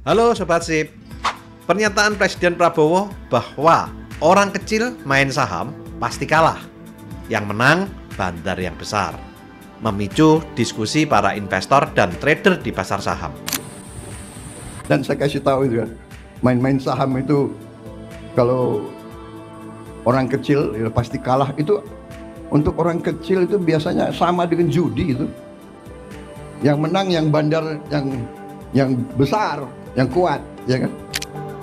Halo Sobat Sip. Pernyataan Presiden Prabowo bahwa orang kecil main saham pasti kalah. Yang menang bandar yang besar. Memicu diskusi para investor dan trader di pasar saham. Dan saya kasih tahu itu ya, main-main saham itu kalau orang kecil ya pasti kalah. Itu untuk orang kecil itu biasanya sama dengan judi itu. Yang menang yang bandar yang besar, yang kuat, ya kan?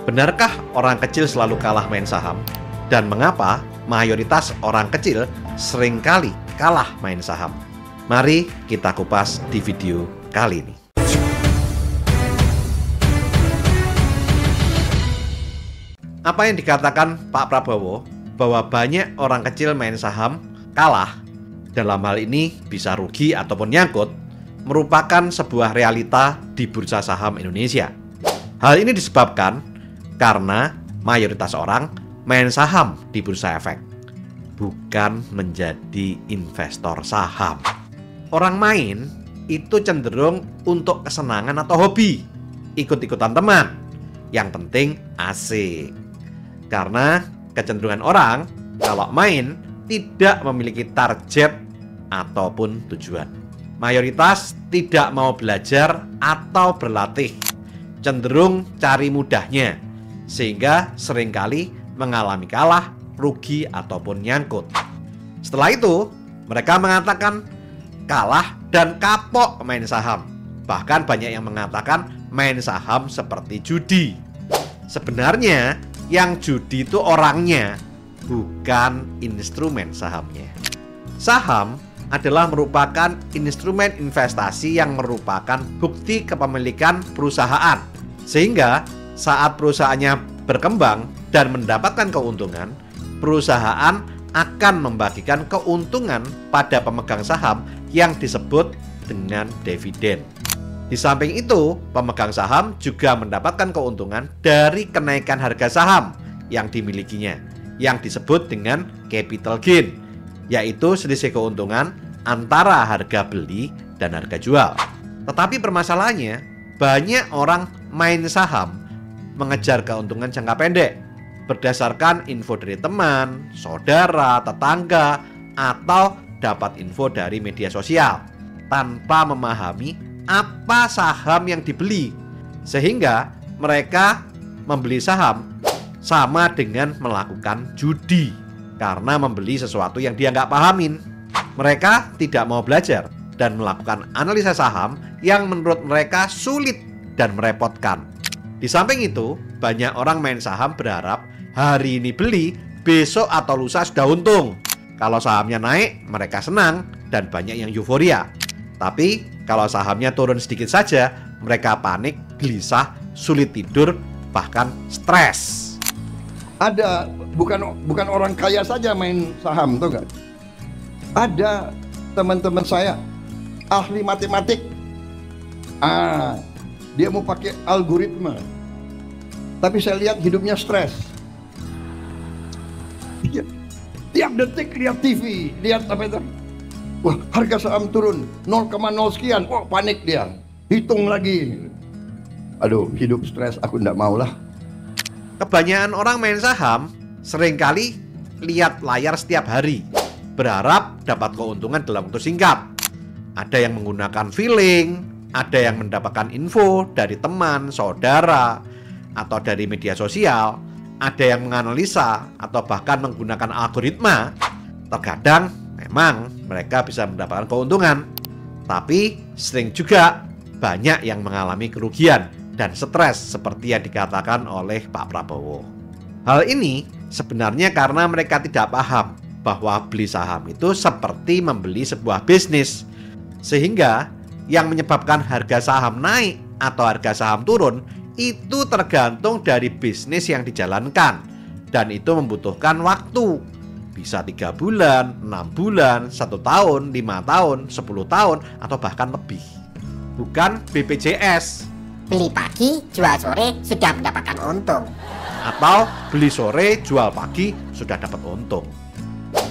Benarkah orang kecil selalu kalah main saham? Dan mengapa mayoritas orang kecil seringkali kalah main saham? Mari kita kupas di video kali ini. Apa yang dikatakan Pak Prabowo bahwa banyak orang kecil main saham kalah, dalam hal ini bisa rugi ataupun nyangkut, merupakan sebuah realita di bursa saham Indonesia. Hal ini disebabkan karena mayoritas orang main saham di bursa efek, bukan menjadi investor saham. Orang main itu cenderung untuk kesenangan atau hobi, ikut-ikutan teman. Yang penting asik. Karena kecenderungan orang kalau main tidak memiliki target ataupun tujuan. Mayoritas tidak mau belajar atau berlatih, cenderung cari mudahnya, sehingga seringkali mengalami kalah, rugi ataupun nyangkut. Setelah itu, mereka mengatakan kalah dan kapok main saham. Bahkan banyak yang mengatakan main saham seperti judi. Sebenarnya yang judi itu orangnya, bukan instrumen sahamnya. Saham adalah merupakan instrumen investasi yang merupakan bukti kepemilikan perusahaan. Sehingga saat perusahaannya berkembang dan mendapatkan keuntungan, perusahaan akan membagikan keuntungan pada pemegang saham yang disebut dengan dividen. Di samping itu, pemegang saham juga mendapatkan keuntungan dari kenaikan harga saham yang dimilikinya, yang disebut dengan capital gain, yaitu selisih keuntungan antara harga beli dan harga jual. Tetapi permasalahannya, banyak orang main saham mengejar keuntungan jangka pendek berdasarkan info dari teman, saudara, tetangga, atau dapat info dari media sosial tanpa memahami apa saham yang dibeli, sehingga mereka membeli saham sama dengan melakukan judi karena membeli sesuatu yang dia nggak pahamin. Mereka tidak mau belajar dan melakukan analisa saham yang menurut mereka sulit dan merepotkan. Di samping itu, banyak orang main saham berharap hari ini beli, besok atau lusa sudah untung. Kalau sahamnya naik, mereka senang dan banyak yang euforia. Tapi kalau sahamnya turun sedikit saja, mereka panik, gelisah, sulit tidur, bahkan stres. Ada bukan orang kaya saja main saham, tahu nggak? Ada teman-teman saya ahli matematik. Dia mau pakai algoritma, tapi saya lihat hidupnya stres. Tiap detik lihat TV, lihat apa itu? Wah, harga saham turun 0,0 sekian. Wah, panik dia. Hitung lagi. Aduh, hidup stres, aku enggak maulah. Kebanyakan orang main saham seringkali lihat layar setiap hari, berharap dapat keuntungan dalam waktu singkat. Ada yang menggunakan feeling, ada yang mendapatkan info dari teman, saudara, atau dari media sosial, ada yang menganalisa atau bahkan menggunakan algoritma. Terkadang memang mereka bisa mendapatkan keuntungan, tapi sering juga banyak yang mengalami kerugian dan stres seperti yang dikatakan oleh Pak Prabowo. Hal ini sebenarnya karena mereka tidak paham bahwa beli saham itu seperti membeli sebuah bisnis, sehingga yang menyebabkan harga saham naik atau harga saham turun itu tergantung dari bisnis yang dijalankan, dan itu membutuhkan waktu. Bisa 3 bulan, 6 bulan, 1 tahun, 5 tahun, 10 tahun, atau bahkan lebih. Bukan BPJS. Beli pagi, jual sore, sudah mendapatkan untung. Atau beli sore, jual pagi, sudah dapat untung.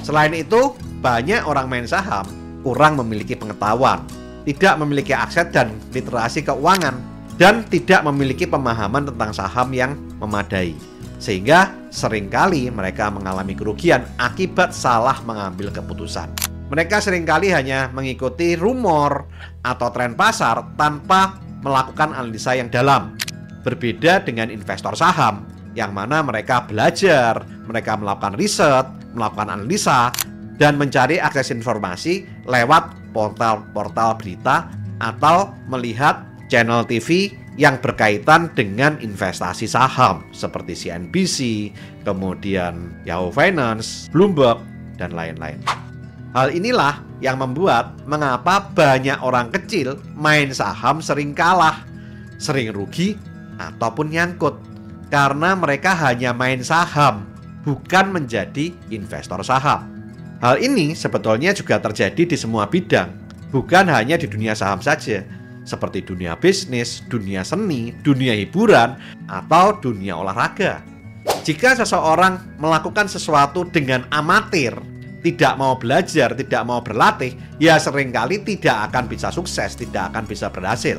Selain itu, banyak orang main saham kurang memiliki pengetahuan, tidak memiliki akses dan literasi keuangan, dan tidak memiliki pemahaman tentang saham yang memadai. Sehingga seringkali mereka mengalami kerugian akibat salah mengambil keputusan. Mereka seringkali hanya mengikuti rumor atau tren pasar tanpa melakukan analisa yang dalam. Berbeda dengan investor saham, yang mana mereka belajar, mereka melakukan riset, melakukan analisa, dan mencari akses informasi lewat portal-portal berita atau melihat channel TV yang berkaitan dengan investasi saham seperti CNBC, kemudian Yahoo Finance, Bloomberg, dan lain-lain. Hal inilah yang membuat mengapa banyak orang kecil main saham sering kalah, sering rugi, ataupun nyangkut. Karena mereka hanya main saham, bukan menjadi investor saham. Hal ini sebetulnya juga terjadi di semua bidang, bukan hanya di dunia saham saja, seperti dunia bisnis, dunia seni, dunia hiburan, atau dunia olahraga. Jika seseorang melakukan sesuatu dengan amatir, tidak mau belajar, tidak mau berlatih, ya seringkali tidak akan bisa sukses, tidak akan bisa berhasil.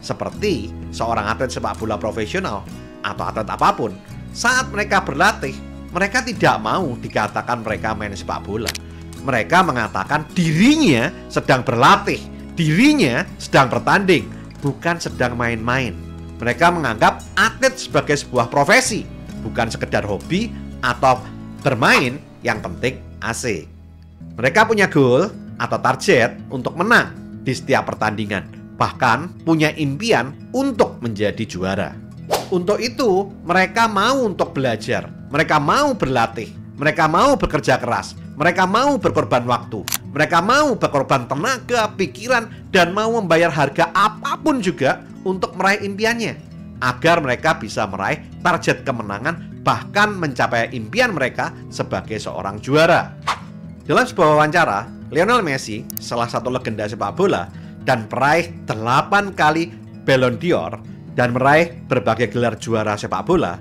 Seperti seorang atlet sepak bola profesional atau atlet apapun, saat mereka berlatih, mereka tidak mau dikatakan mereka main sepak bola. Mereka mengatakan dirinya sedang berlatih, dirinya sedang bertanding, bukan sedang main-main. Mereka menganggap atlet sebagai sebuah profesi, bukan sekedar hobi atau bermain yang penting asik. Mereka punya goal atau target untuk menang di setiap pertandingan, bahkan punya impian untuk menjadi juara. Untuk itu, mereka mau untuk belajar, mereka mau berlatih, mereka mau bekerja keras, mereka mau berkorban waktu, mereka mau berkorban tenaga, pikiran, dan mau membayar harga apapun juga untuk meraih impiannya, agar mereka bisa meraih target kemenangan, bahkan mencapai impian mereka sebagai seorang juara. Dalam sebuah wawancara, Lionel Messi, salah satu legenda sepak bola dan peraih 8 kali Ballon d'Or dan meraih berbagai gelar juara sepak bola,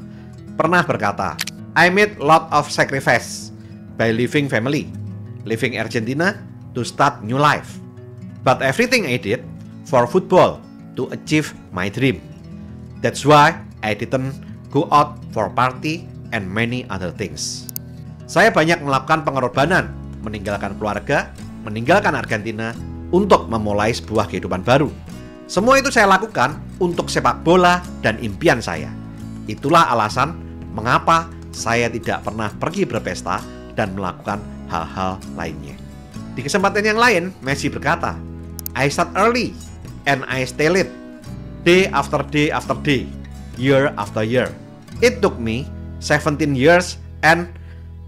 pernah berkata, "I made lot of sacrifice by leaving family, leaving Argentina to start new life. But everything I did for football to achieve my dream. That's why I didn't go out for party and many other things." Saya banyak melakukan pengorbanan, meninggalkan keluarga, meninggalkan Argentina untuk memulai sebuah kehidupan baru. Semua itu saya lakukan untuk sepak bola dan impian saya. Itulah alasan mengapa saya tidak pernah pergi berpesta dan melakukan hal-hal lainnya. Di kesempatan yang lain, Messi berkata, "I start early and I stay late, day after day after day, year after year. It took me 17 years and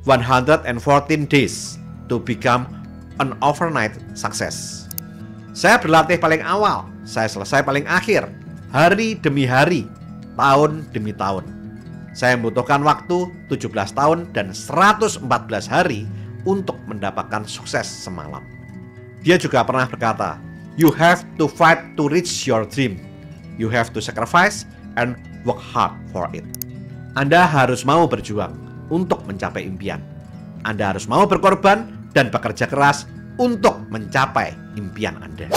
114 days to become an overnight success." Saya berlatih paling awal, saya selesai paling akhir, hari demi hari, tahun demi tahun. Saya membutuhkan waktu 17 tahun dan 114 hari untuk mendapatkan sukses semalam. Dia juga pernah berkata, "You have to fight to reach your dream. You have to sacrifice and work hard for it." Anda harus mau berjuang untuk mencapai impian. Anda harus mau berkorban dan bekerja keras untuk mencapai impian Anda.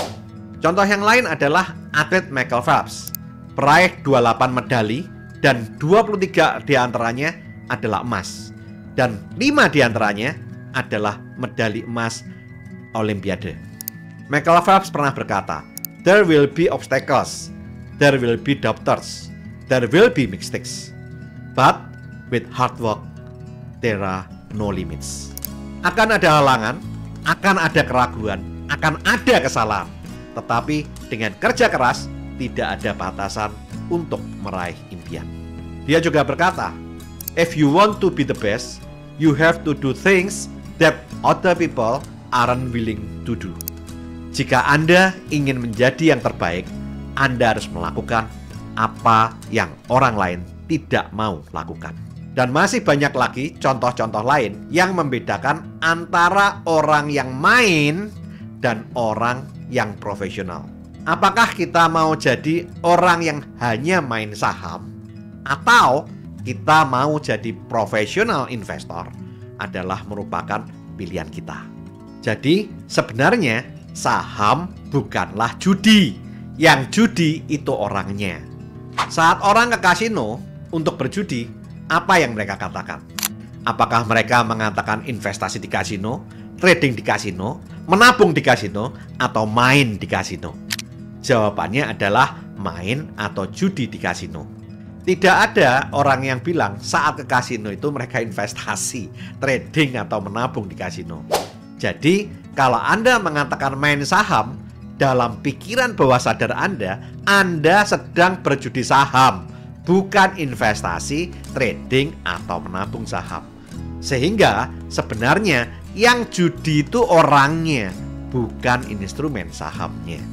Contoh yang lain adalah atlet Michael Phelps, peraih 28 medali dan 23 diantaranya adalah emas, dan 5 diantaranya adalah medali emas Olimpiade. Michael Phelps pernah berkata, "There will be obstacles, there will be doubters, there will be mistakes, but with hard work, there are no limits." Akan ada halangan, akan ada keraguan, akan ada kesalahan, tetapi dengan kerja keras tidak ada batasan untuk meraih impian. Dia juga berkata, "If you want to be the best, you have to do things that other people aren't willing to do." Jika Anda ingin menjadi yang terbaik, Anda harus melakukan apa yang orang lain tidak mau lakukan. Dan masih banyak lagi contoh-contoh lain yang membedakan antara orang yang main dan orang yang profesional. Apakah kita mau jadi orang yang hanya main saham, atau kita mau jadi profesional investor? Adalah merupakan pilihan kita. Jadi sebenarnya saham bukanlah judi Yang judi itu orangnya. Saat orang ke kasino untuk berjudi, apa yang mereka katakan? Apakah mereka mengatakan investasi di kasino, trading di kasino, menabung di kasino, atau main di kasino? Jawabannya adalah main atau judi di kasino. Tidak ada orang yang bilang saat ke kasino itu mereka investasi, trading, atau menabung di kasino. Jadi, kalau Anda mengatakan main saham, dalam pikiran bawah sadar Anda sedang berjudi saham, bukan investasi, trading, atau menabung saham. Sehingga sebenarnya yang judi itu orangnya, bukan instrumen sahamnya.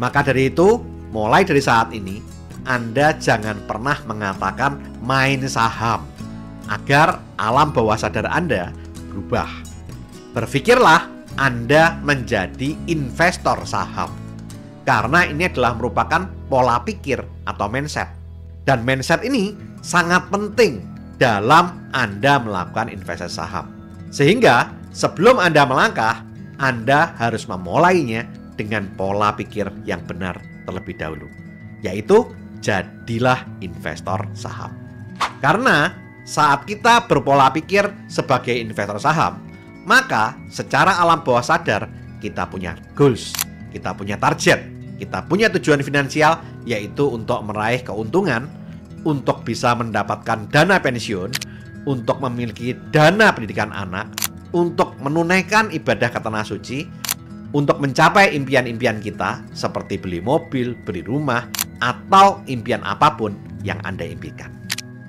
Maka dari itu, mulai dari saat ini, Anda jangan pernah mengatakan main saham, agar alam bawah sadar Anda berubah. Berpikirlah Anda menjadi investor saham, karena ini adalah merupakan pola pikir atau mindset. Dan mindset ini sangat penting dalam Anda melakukan investasi saham. Sehingga sebelum Anda melangkah, Anda harus memulainya dengan pola pikir yang benar terlebih dahulu, yaitu jadilah investor saham. Karena saat kita berpola pikir sebagai investor saham, maka secara alam bawah sadar kita punya goals, kita punya target, kita punya tujuan finansial, yaitu untuk meraih keuntungan, untuk bisa mendapatkan dana pensiun, untuk memiliki dana pendidikan anak, untuk menunaikan ibadah ke tanah suci, untuk mencapai impian-impian kita seperti beli mobil, beli rumah, atau impian apapun yang Anda impikan.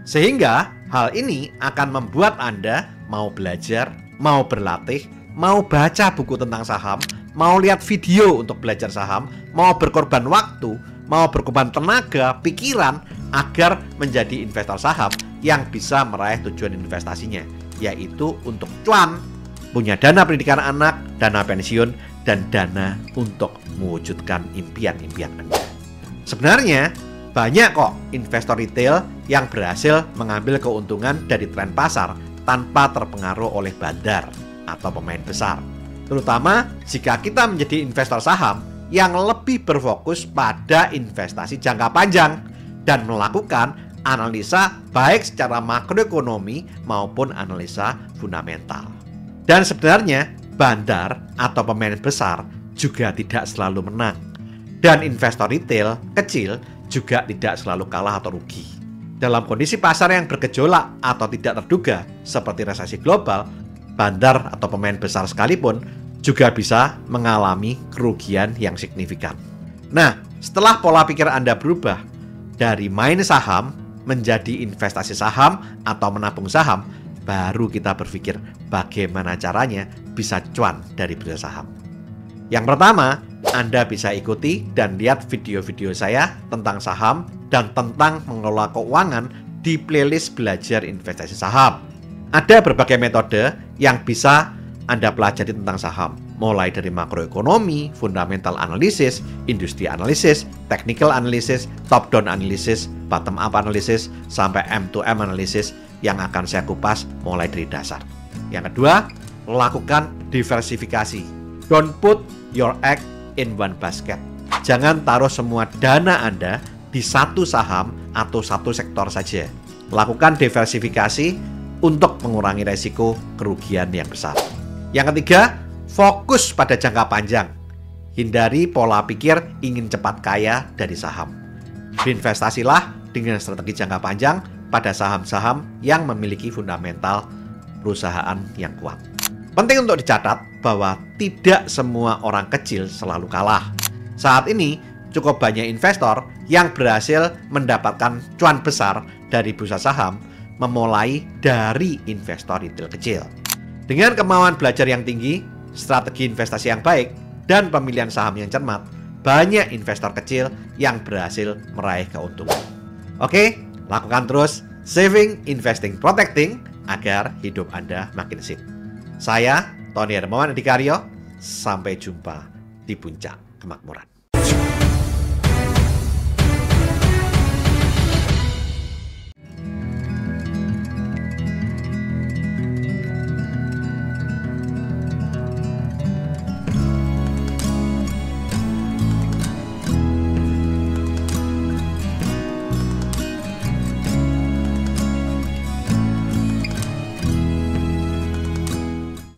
Sehingga hal ini akan membuat Anda mau belajar, mau berlatih, mau baca buku tentang saham, mau lihat video untuk belajar saham, mau berkorban waktu, mau berkorban tenaga, pikiran, agar menjadi investor saham yang bisa meraih tujuan investasinya, yaitu untuk cuan, punya dana pendidikan anak, dana pensiun, dan dana untuk mewujudkan impian-impian Anda. Sebenarnya banyak kok investor retail yang berhasil mengambil keuntungan dari tren pasar tanpa terpengaruh oleh bandar atau pemain besar. Terutama jika kita menjadi investor saham yang lebih berfokus pada investasi jangka panjang dan melakukan analisa baik secara makroekonomi maupun analisa fundamental. Dan sebenarnya bandar atau pemain besar juga tidak selalu menang. Dan investor retail kecil juga tidak selalu kalah atau rugi. Dalam kondisi pasar yang bergejolak atau tidak terduga seperti resesi global, bandar atau pemain besar sekalipun juga bisa mengalami kerugian yang signifikan. Nah, setelah pola pikir Anda berubah dari main saham menjadi investasi saham atau menabung saham, baru kita berpikir bagaimana caranya bisa cuan dari bursa saham. Yang pertama, Anda bisa ikuti dan lihat video-video saya tentang saham dan tentang mengelola keuangan di playlist belajar investasi saham. Ada berbagai metode yang bisa Anda pelajari tentang saham, mulai dari makroekonomi, fundamental analysis, industri analisis, technical analysis, top-down analysis, bottom-up analysis, sampai M2M analysis yang akan saya kupas mulai dari dasar. Yang kedua, lakukan diversifikasi. Don't put your egg in one basket. Jangan taruh semua dana Anda di satu saham atau satu sektor saja. Lakukan diversifikasi untuk mengurangi resiko kerugian yang besar. Yang ketiga, fokus pada jangka panjang. Hindari pola pikir ingin cepat kaya dari saham. Berinvestasilah dengan strategi jangka panjang pada saham-saham yang memiliki fundamental perusahaan yang kuat. Penting untuk dicatat bahwa tidak semua orang kecil selalu kalah. Saat ini cukup banyak investor yang berhasil mendapatkan cuan besar dari bursa saham memulai dari investor retail kecil. Dengan kemauan belajar yang tinggi, strategi investasi yang baik, dan pemilihan saham yang cermat, banyak investor kecil yang berhasil meraih keuntungan. Oke, lakukan terus saving, investing, protecting agar hidup Anda makin sip. Saya Tony Hermawan Adikaryo, sampai jumpa di puncak kemakmuran.